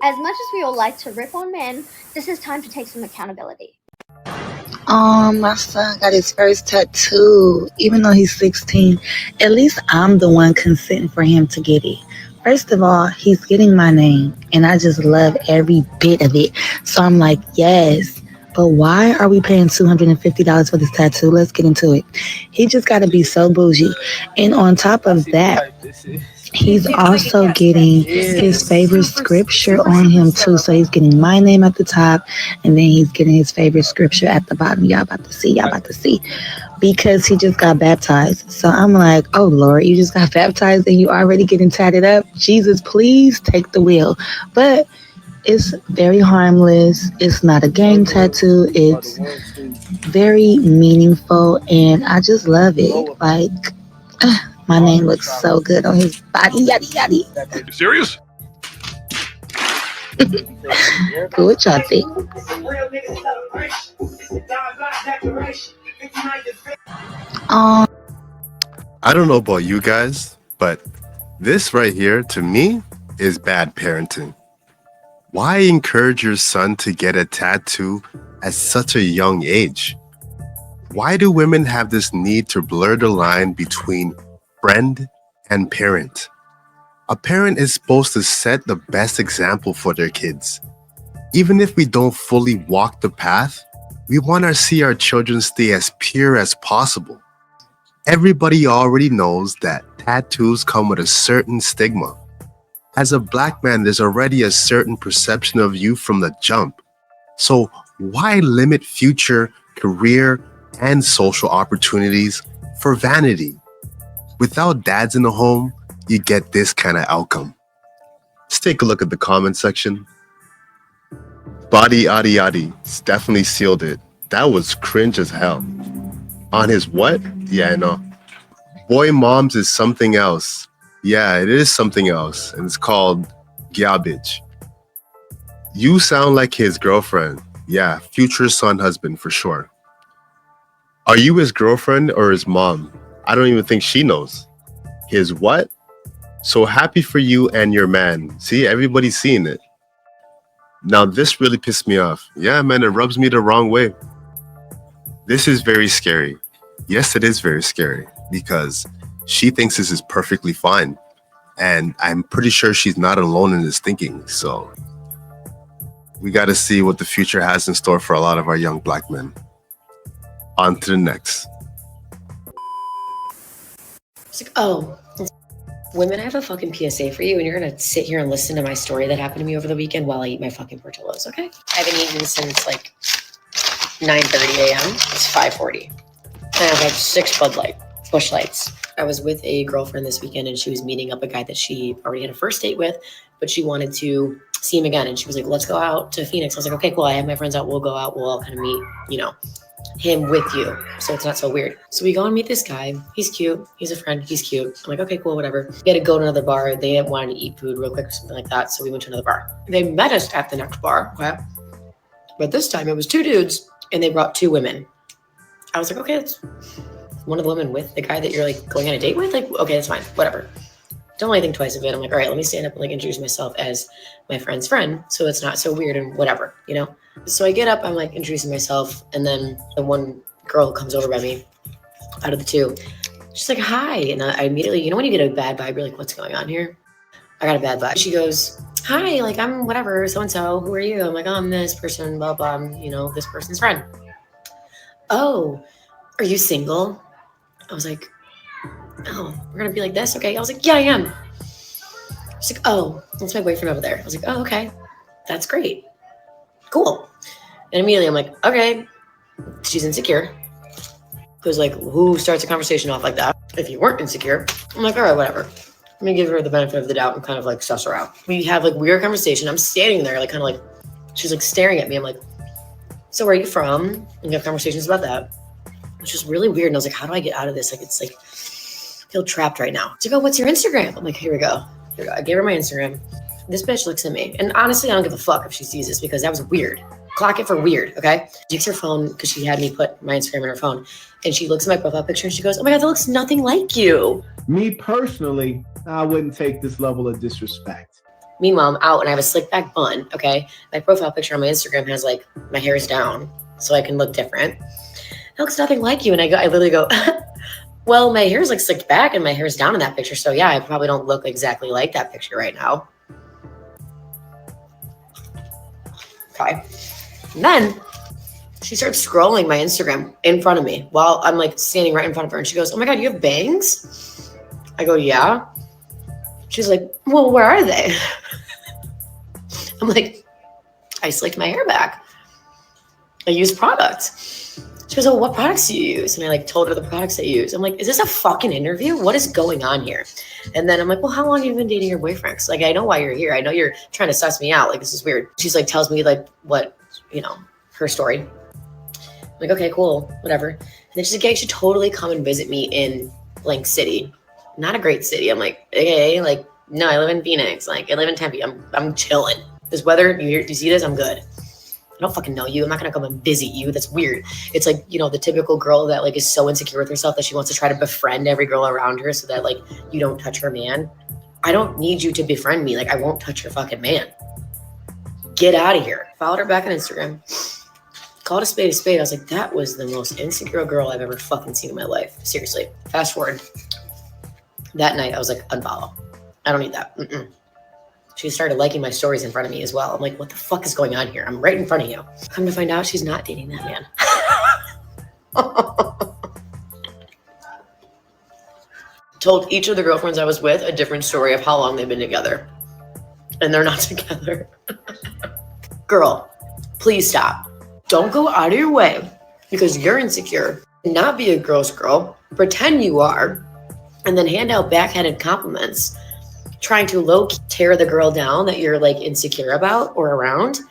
As much as we all like to rip on men, this is time to take some accountability. My son got his first tattoo, even though he's 16. At least I'm the one consenting for him to get it. First of all, he's getting my name, and I just love every bit of it. So I'm like, yes. But why are we paying $250 for this tattoo? Let's get into it. He just got to be so bougie. And on top of that, he's also getting his favorite scripture on him too. So he's getting my name at the top, and then he's getting his favorite scripture at the bottom. Y'all about to see. Y'all about to see. Because he just got baptized. So I'm like, oh Lord, you just got baptized and you already getting tatted up? Jesus, please take the wheel. But it's very harmless. It's not a gang tattoo. It's very meaningful, and I just love it. Like, my name looks so good on his body. Yada yada. You serious? What y'all think? I don't know about you guys, but this right here, to me, is bad parenting. Why encourage your son to get a tattoo at such a young age? Why do women have this need to blur the line between friend and parent? A parent is supposed to set the best example for their kids. Even if we don't fully walk the path, we want to see our children stay as pure as possible. Everybody already knows that tattoos come with a certain stigma. As a black man, there's already a certain perception of you from the jump. So why limit future career and social opportunities for vanity? Without dads in the home, you get this kind of outcome. Let's take a look at the comment section. Body Adi Adi definitely sealed it. That was cringe as hell. On his what? Yeah, I know. Boy moms is something else. Yeah, it is something else, and it's called garbage. You sound like his girlfriend. Yeah, future son husband for sure. Are you his girlfriend or his mom? I don't even think she knows. His what? So happy for you and your man. See, everybody's seeing it. Now this really pissed me off. Yeah, man, it rubs me the wrong way. This is very scary. Yes, it is very scary because she thinks this is perfectly fine. And I'm pretty sure she's not alone in this thinking. So we got to see what the future has in store for a lot of our young black men. On to the next. It's like, oh, women, I have a fucking PSA for you, and you're going to sit here and listen to my story that happened to me over the weekend while I eat my fucking Portillo's, okay? I haven't eaten since like 9:30 a.m. It's 5:40. And I have like 6 Busch Lights. I was with a girlfriend this weekend, and she was meeting up a guy that she already had a first date with, but she wanted to see him again. And she was like, let's go out to Phoenix. I was like, okay, cool. I have my friends out. We'll go out. We'll all kind of meet, him with you. So it's not so weird. So we go and meet this guy. He's cute. He's a friend. He's cute. I'm like, okay, cool, whatever. We had to go to another bar. They wanted to eat food real quick or something like that. So we went to another bar. They met us at the next bar. Okay. But this time it was 2 dudes and they brought 2 women. I was like, okay, that's one of the women with the guy that you're like going on a date with. Like, okay, that's fine. Whatever. Don't really think twice of it. I'm like, all right, let me stand up and like introduce myself as my friend's friend. So it's not so weird and whatever, So I get up, I'm like introducing myself. And then the one girl comes over by me out of the 2. She's like, hi. And I immediately, when you get a bad vibe, you're like, what's going on here? I got a bad vibe. She goes, hi, like I'm whatever, so-and-so. Who are you? I'm like, oh, I'm this person, blah, blah. I'm, this person's friend. Oh, are you single? I was like, oh, we're going to be like this? Okay. I was like, yeah, I am. She's like, oh, that's my boyfriend over there. I was like, oh, okay. That's great. Cool. And immediately I'm like, okay. She's insecure. Because like, who starts a conversation off like that? If you weren't insecure, I'm like, all right, whatever. Let me give her the benefit of the doubt and kind of like suss her out. We have like weird conversation. I'm standing there like kind of like, she's like staring at me. I'm like, so where are you from? And we have conversations about that. Which is really weird. And I was like, how do I get out of this? Like, it's like, I feel trapped right now. She's like, oh, what's your Instagram? I'm like, here we go. I gave her my Instagram. This bitch looks at me. And honestly, I don't give a fuck if she sees this because that was weird. Clock it for weird, okay? She takes her phone because she had me put my Instagram in her phone. And she looks at my profile picture and she goes, oh my God, that looks nothing like you. Me personally, I wouldn't take this level of disrespect. Meanwhile, I'm out and I have a slick back bun, okay? My profile picture on my Instagram has like, my hair is down so I can look different. It looks nothing like you. And I literally go, well, my hair is like slicked back and my hair is down in that picture. So yeah, I probably don't look exactly like that picture right now. Okay. And then she starts scrolling my Instagram in front of me while I'm like standing right in front of her. And she goes, oh my God, you have bangs? I go, yeah. She's like, well, where are they? I'm like, I slicked my hair back. I use products. She goes, oh, what products do you use? And I like told her the products I use. I'm like, is this a fucking interview? What is going on here? And then I'm like, well, how long have you been dating your boyfriend? Cause like, I know why you're here. I know you're trying to suss me out. Like, this is weird. She's like, tells me like what, you know, her story. I'm like, okay, cool, whatever. And then she's like, yeah, you should totally come and visit me in blank city. Not a great city. I'm like, okay, like, no, I live in Phoenix. Like, I live in Tempe. I'm chilling. This weather, you see this? I'm good. I don't fucking know you. I'm not gonna come and visit you. That's weird. It's like, you know, the typical girl that like is so insecure with herself that she wants to try to befriend every girl around her so that like you don't touch her man. I don't need you to befriend me. Like, I won't touch your fucking man. Get out of here. Followed her back on Instagram. Called a spade a spade. I was like, that was the most insecure girl I've ever fucking seen in my life. Seriously. Fast forward. That night, I was like, unfollow. I don't need that. She started liking my stories in front of me as well. I'm like, what the fuck is going on here? I'm right in front of you. Come to find out, she's not dating that man. Told each of the girlfriends I was with a different story of how long they've been together. And they're not together. Girl, please stop. Don't go out of your way because you're insecure. Not be a girl's girl. Pretend you are. And then hand out backhanded compliments, trying to low-key tear the girl down that you're like insecure about or around.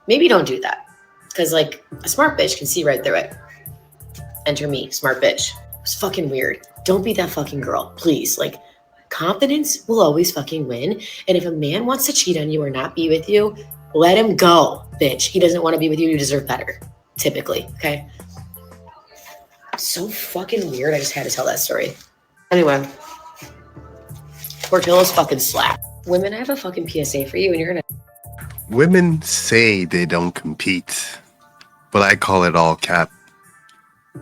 Maybe don't do that. Because like a smart bitch can see right through it. Enter me, smart bitch. It's fucking weird. Don't be that fucking girl, please. Like, confidence will always fucking win. And if a man wants to cheat on you or not be with you, let him go, bitch. He doesn't want to be with you. You deserve better, typically, okay? So fucking weird. I just had to tell that story. Anyway, Portillo's fucking slap. Women, I have a fucking PSA for you, and you're gonna. Women say they don't compete, but I call it all cap.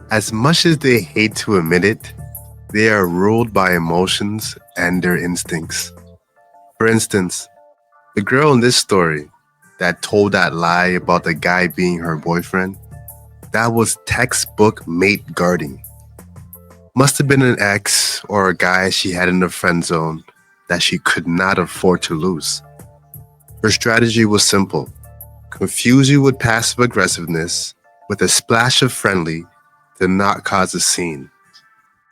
As much as they hate to admit it, they are ruled by emotions and their instincts. For instance, the girl in this story that told that lie about the guy being her boyfriend, that was textbook mate guarding. Must have been an ex or a guy she had in the friend zone that she could not afford to lose. Her strategy was simple. Confuse you with passive aggressiveness with a splash of friendly to not cause a scene.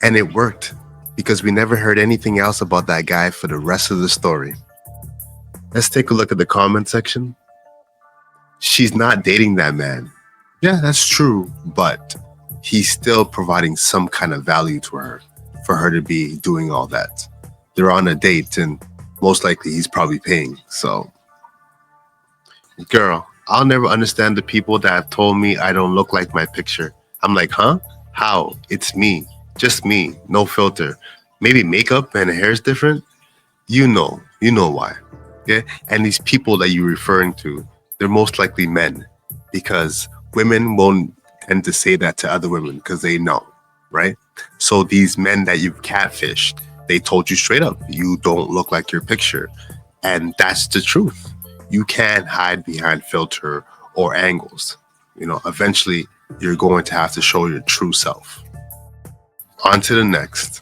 And it worked because we never heard anything else about that guy for the rest of the story. Let's take a look at the comment section. She's not dating that man. Yeah, that's true, but he's still providing some kind of value to her for her to be doing all that. They're on a date and most likely he's probably paying. So, girl, I'll never understand the people that have told me I don't look like my picture. I'm like, huh? How? It's me. Just me. No filter. Maybe makeup and hair is different. You know why. Yeah. And these people that you're referring to, they're most likely men because women won't tend to say that to other women because they know, right? So these men that you've catfished, they told you straight up, you don't look like your picture. And that's the truth. You can't hide behind filter or angles. You know, eventually you're going to have to show your true self. On to the next.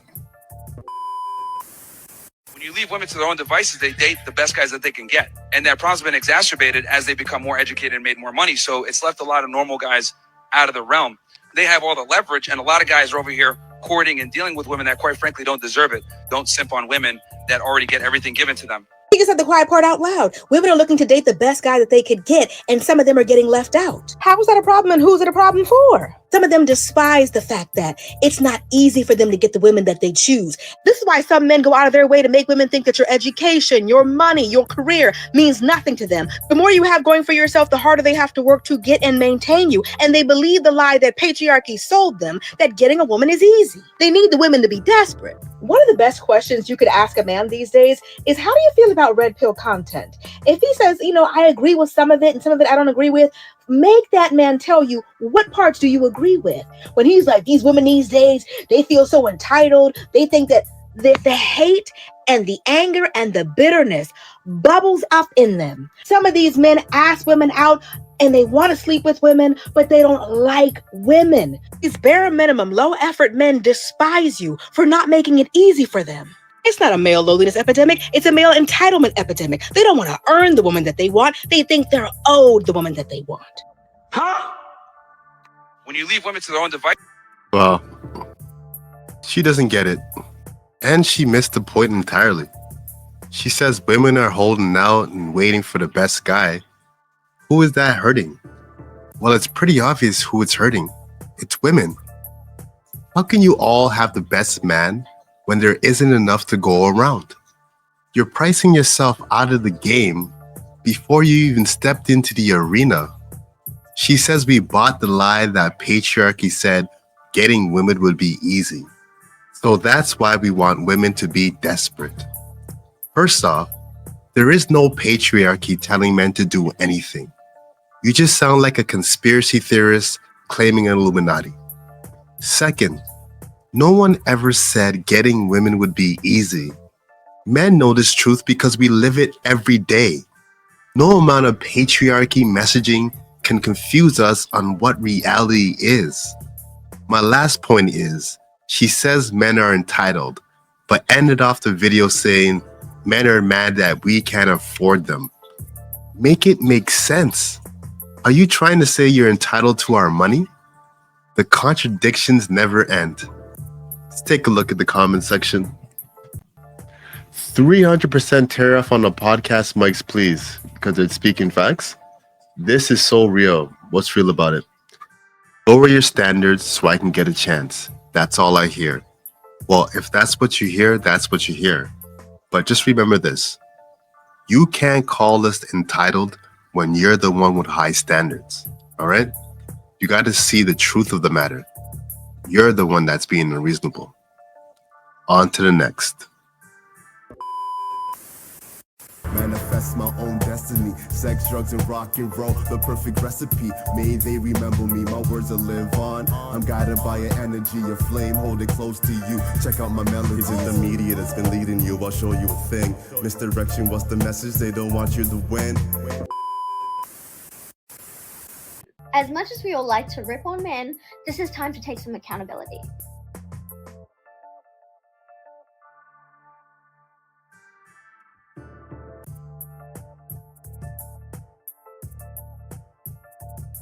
When you leave women to their own devices, they date the best guys that they can get. And that problem's been exacerbated as they become more educated and made more money. So it's left a lot of normal guys out of the realm. They have all the leverage, and a lot of guys are over here courting and dealing with women that quite frankly don't deserve it. Don't simp on women that already get everything given to them. You just said the quiet part out loud. Women are looking to date the best guy that they could get, and some of them are getting left out. How is that a problem, and who's it a problem for? Some of them despise the fact that it's not easy for them to get the women that they choose. This is why some men go out of their way to make women think that your education, your money, your career means nothing to them. The more you have going for yourself, the harder they have to work to get and maintain you. And they believe the lie that patriarchy sold them, that getting a woman is easy. They need the women to be desperate. One of the best questions you could ask a man these days is, how do you feel about red pill content? If he says, I agree with some of it and some of it I don't agree with, make that man tell you, what parts do you agree with? When he's like, these women these days, they feel so entitled. They think that the hate and the anger and the bitterness bubbles up in them. Some of these men ask women out and they want to sleep with women, but they don't like women. These bare minimum, low effort men despise you for not making it easy for them. It's not a male loneliness epidemic. It's a male entitlement epidemic. They don't want to earn the woman that they want. They think they're owed the woman that they want. Huh? When you leave women to their own device. Well, she doesn't get it. And she missed the point entirely. She says women are holding out and waiting for the best guy. Who is that hurting? Well, it's pretty obvious who it's hurting. It's women. How can you all have the best man when there isn't enough to go around? You're pricing yourself out of the game before you even stepped into the arena. She says we bought the lie that patriarchy said getting women would be easy. So that's why we want women to be desperate. First off, there is no patriarchy telling men to do anything. You just sound like a conspiracy theorist claiming an Illuminati. Second, no one ever said getting women would be easy. Men know this truth because we live it every day. No amount of patriarchy messaging can confuse us on what reality is. My last point is, she says men are entitled, but ended off the video saying men are mad that we can't afford them. Make it make sense. Are you trying to say you're entitled to our money? The contradictions never end. Let's take a look at the comment section. 300% tariff on the podcast mics, please, because it's speaking facts. This is so real. What's real about it? Lower your standards so I can get a chance. That's all I hear. Well, if that's what you hear, that's what you hear. But just remember this. You can't call us entitled when you're the one with high standards. All right? You got to see the truth of the matter. You're the one that's being unreasonable. On to the next. Manifest my own destiny. Sex, drugs, and rock and roll, the perfect recipe. May they remember me, my words will live on. I'm guided by an energy, a flame, hold it close to you. Check out my melodies. It's the media that's been leading you, I'll show you a thing. Misdirection, what's the message? They don't want you to win. As much as we all like to rip on men, this is time to take some accountability.